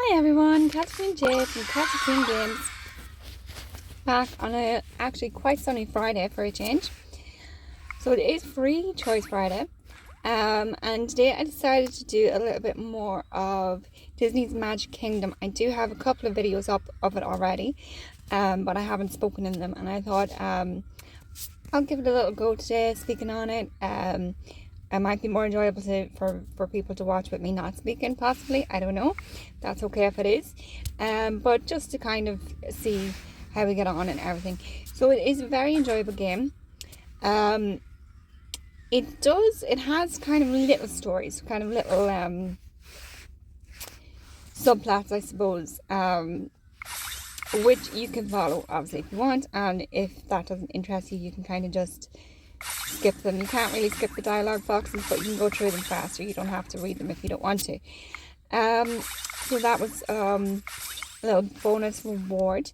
Hi everyone, Catherine Jade from Catherine Games, back on a actually quite sunny Friday for a change. So it is Free Choice Friday, and today I decided to do a little bit more of Disney's Magic Kingdom. I do have a couple of videos up of it already, but I haven't spoken in them, and I thought I'll give it a little go today, speaking on it. It might be more enjoyable for people to watch with me not speaking, possibly. I don't know. That's okay if it is. But just to kind of see how we get on and everything. So it is a very enjoyable game. It has kind of little stories, kind of little subplots, I suppose, which you can follow, obviously, if you want. And if that doesn't interest you, you can kind of just skip them. You can't really skip the dialogue boxes, but you can go through them faster. You don't have to read them if you don't want to. So that was a little bonus reward.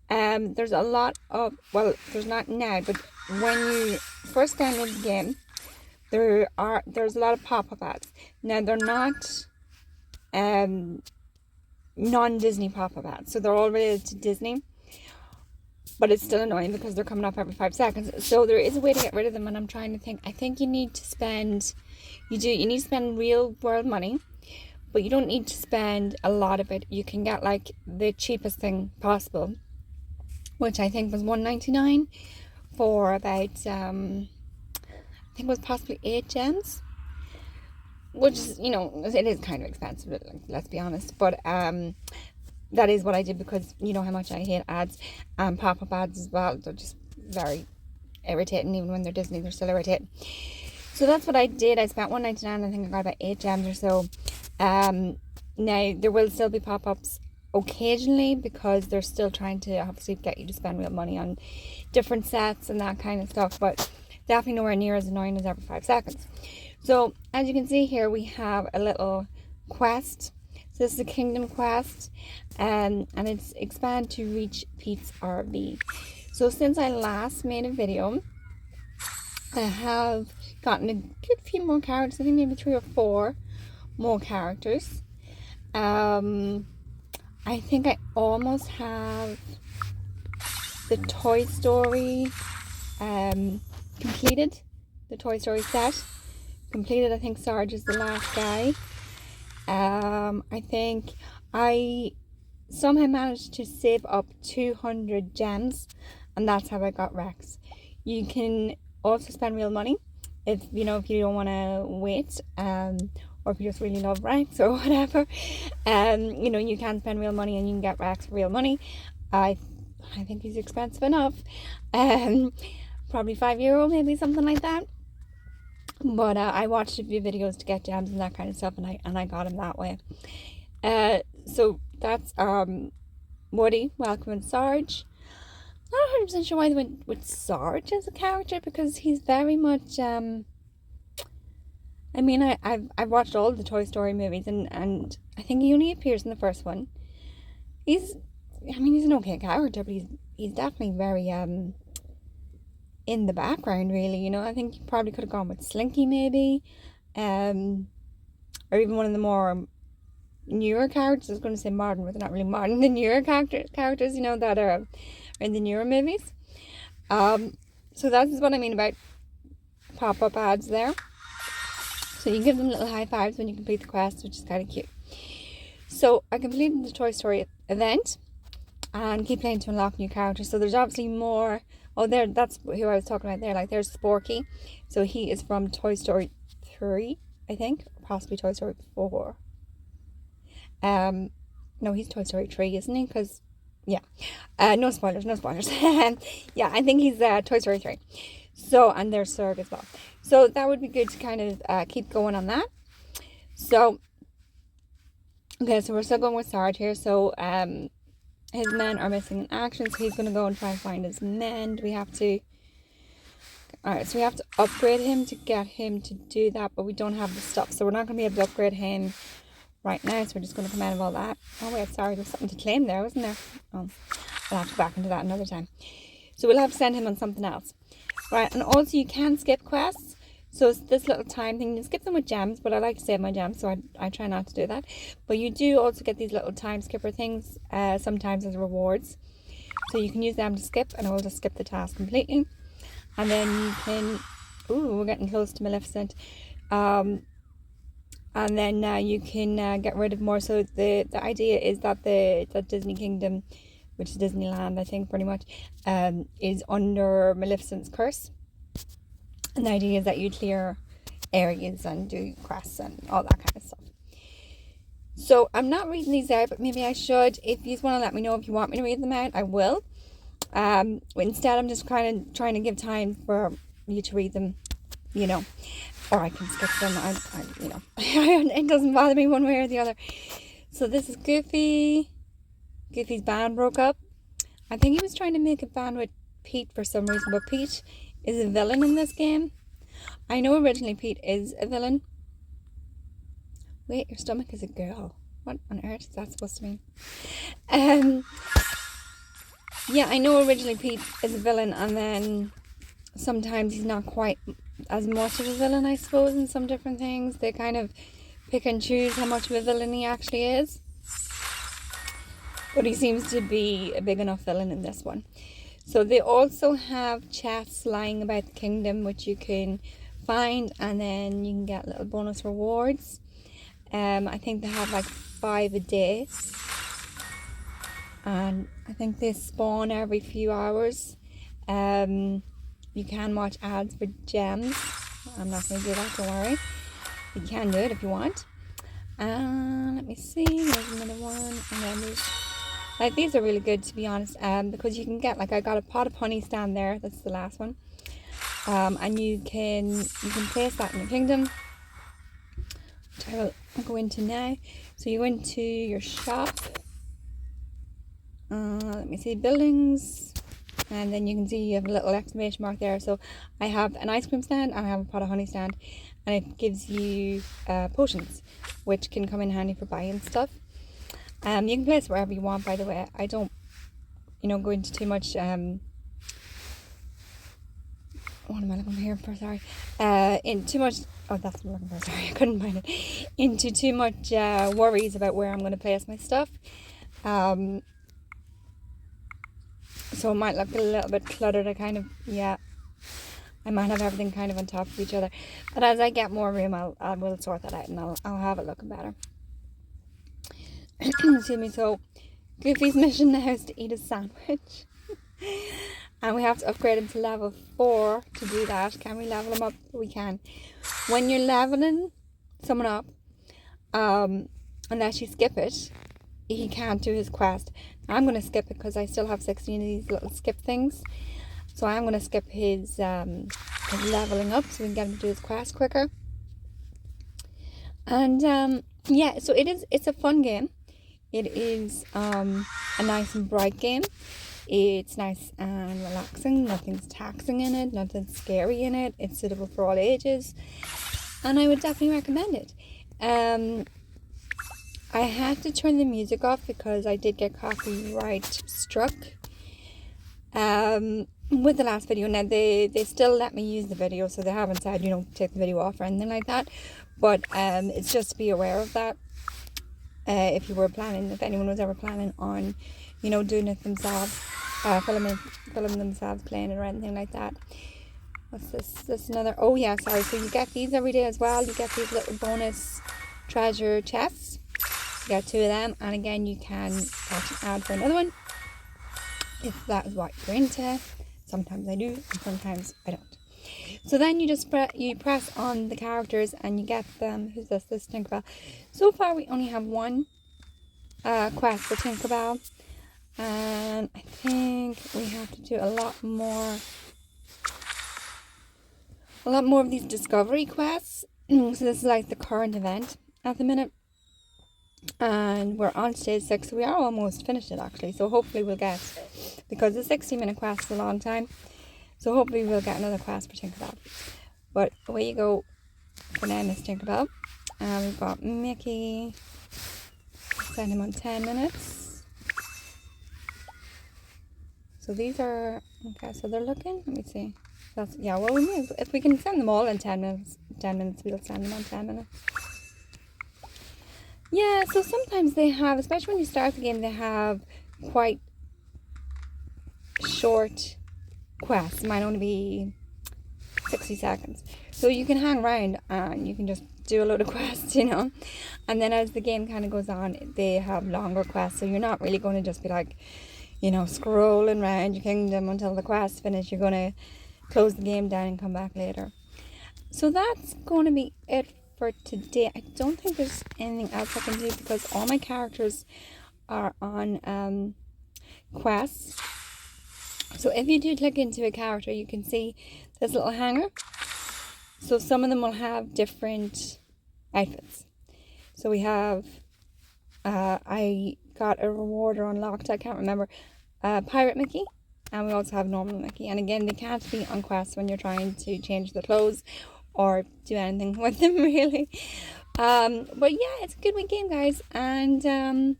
There's a lot of, well, there's not now, but when you first download the game, there's a lot of pop-up ads. Now they're not non-Disney pop-up ads, so they're all related to Disney. But it's still annoying because they're coming up every 5 seconds. So there is a way to get rid of them, and I'm trying to think. I think you need to spend, you need to spend real world money, but you don't need to spend a lot of it. You can get like the cheapest thing possible, which I think was $1.99 for about, I think it was possibly 8 gems, which is, it is kind of expensive, let's be honest. But that is what I did because you know how much I hate ads and pop-up ads as well. They're just very irritating. Even when they're Disney, they're still irritating. So that's what I did. I spent $1.99. I think I got about 8 gems or so. Now there will still be pop-ups occasionally because they're still trying to obviously get you to spend real money on different sets and that kind of stuff, but definitely nowhere near as annoying as every 5 seconds. So as you can see here, we have a little quest. So this is a Kingdom quest, and it's expand to reach Pete's RV. So since I last made a video, I have gotten a good few more characters. I think maybe 3 or 4 more characters. I think I almost have the Toy Story completed. The Toy Story set completed. I think Sarge is the last guy. I think I somehow managed to save up 200 gems, and that's how I got Rex. You can also spend real money if you don't want to wait, or if you just really love Rex or whatever. You can spend real money and you can get Rex for real money. I think he's expensive enough. Probably €5, maybe something like that. But I watched a few videos to get gems and that kind of stuff, and I got him that way. So that's Woody, Welcome, and Sarge. Not 100% sure why they went with Sarge as a character, because he's very much I've watched all the Toy Story movies, and I think he only appears in the first one. He's an okay character, but he's definitely very in the background, really. I think you probably could have gone with Slinky, maybe, or even one of the more newer characters. I was going to say modern, but they're not really modern. The newer characters, that are in the newer movies. So that's what I mean about pop-up ads there. So you give them little high fives when you complete the quest, which is kind of cute. So I completed the Toy Story event and keep playing to unlock new characters. So there's obviously more. Oh, that's who I was talking about there. Like, there's Sporky. So he is from Toy Story 3, I think. Possibly Toy Story 4. No, he's Toy Story 3, isn't he? Because, yeah. No spoilers. Yeah, I think he's Toy Story 3. So, and there's Serg as well. So that would be good to kind of keep going on that. So, okay, so we're still going with Sarge here. So, his men are missing in action, so he's going to go and try and find his men. Alright, so we have to upgrade him to get him to do that, but we don't have the stuff, so we're not going to be able to upgrade him right now, so we're just going to come out of all that. Oh wait, sorry, there's something to claim there, wasn't there? Oh, I'll have to go back into that another time. So we'll have to send him on something else. Right, and also you can skip quests. So it's this little time thing. You skip them with gems, but I like to save my gems, so I try not to do that. But you do also get these little time skipper things sometimes as rewards. So you can use them to skip, and it will just skip the task completely. And then you can... Ooh, we're getting close to Maleficent. And then you can get rid of more. So the idea is that the Disney Kingdom, which is Disneyland, I think, pretty much, is under Maleficent's curse. And the idea is that you clear areas and do quests and all that kind of stuff. So I'm not reading these out, but maybe I should. If you want to let me know if you want me to read them out, I will. Instead, I'm just kind of trying to give time for you to read them, you know, or I can skip them. You know, it doesn't bother me one way or the other. So this is Goofy. Goofy's band broke up. I think he was trying to make a band with Pete for some reason, but Pete is a villain in this game. I know originally Pete is a villain. Wait, your stomach is a girl. What on earth is that supposed to mean? Yeah, I know originally Pete is a villain, and then sometimes he's not quite as much of a villain, I suppose, in some different things. They kind of pick and choose how much of a villain he actually is. But he seems to be a big enough villain in this one. So they also have chests lying about the kingdom, which you can find, and then you can get little bonus rewards. I think they have like 5 a day, and I think they spawn every few hours. You can watch ads for gems. I'm not going to do that, don't worry. You can do it if you want. Let me see, there's another one, and then there's... Like, these are really good, to be honest, because you can get, like, I got a pot of honey stand there. That's the last one. And you can place that in the kingdom, which I will go into now. So you go into your shop. Let me see, buildings. And then you can see you have a little exclamation mark there. So I have an ice cream stand and I have a pot of honey stand. And it gives you potions, which can come in handy for buying stuff. You can place wherever you want, by the way. I don't, go into too much, what am I looking here for, sorry, in too much, oh, that's what I'm looking for, sorry, I couldn't find it, into too much worries about where I'm going to place my stuff. So it might look a little bit cluttered. I might have everything kind of on top of each other. But as I get more room, I will sort that out, and I'll have it looking better. Excuse me. So Goofy's mission now is to eat a sandwich. And we have to upgrade him to level 4 to do that. Can we level him up? We can. When you're leveling someone up, unless you skip it, he can't do his quest. I'm going to skip it because I still have 16 of these little skip things. So I'm going to skip his leveling up so we can get him to do his quest quicker. And yeah, so it's a fun game. It is a nice and bright game. It's nice and relaxing. Nothing's taxing in it. Nothing's scary in it. It's suitable for all ages. And I would definitely recommend it. I had to turn the music off because I did get copyright struck with the last video. Now, they still let me use the video, so they haven't said, take the video off or anything like that. But it's just to be aware of that. If anyone was ever planning on, doing it themselves, filming themselves playing it or anything like that. What's this? This another, oh yeah, sorry. So you get these every day as well. You get these little bonus treasure chests. You get 2 of them, and again, you can watch an ad for another one if that is what you're into. Sometimes I do, and sometimes I don't. So then you just press on the characters and you get them. Who's this? This is Tinkerbell. So far we only have 1 quest for Tinkerbell, and I think we have to do a lot more of these discovery quests. So this is like the current event at the minute, and we're on stage 6, so we are almost finished it actually. So hopefully we'll get, because the 60-minute quest is a long time, so hopefully we'll get another quest for Tinkerbell. But away you go for now, Miss Tinkerbell. And we've got Mickey. Send him on 10 minutes. So these are, okay, so they're looking, let me see. That's, yeah, well, we may, if we can send them all in 10 minutes, we'll send them on 10 minutes. Yeah, so sometimes they have, especially when you start the game, they have quite short quests. It might only be 60 seconds. So you can hang around and you can just do a load of quests, you know. And then as the game kind of goes on, they have longer quests. So you're not really going to just be like, you know, scrolling around your kingdom until the quest finish. You're going to close the game down and come back later. So that's going to be it for today. I don't think there's anything else I can do because all my characters are on quests. So if you do click into a character, you can see this little hanger. So some of them will have different outfits. So we have, I got a reward or unlocked, I can't remember, Pirate Mickey. And we also have normal Mickey. And again, they can't be on quests when you're trying to change the clothes or do anything with them, really. But yeah, it's a good wee game, guys. And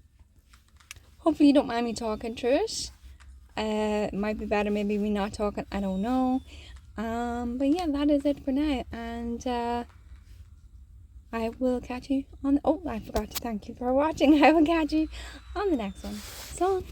hopefully you don't mind me talking through it. It might be better maybe me not talking, I don't know. But yeah, that is it for now. And I will catch you on... Oh, I forgot to thank you for watching. I will catch you on the next one. So...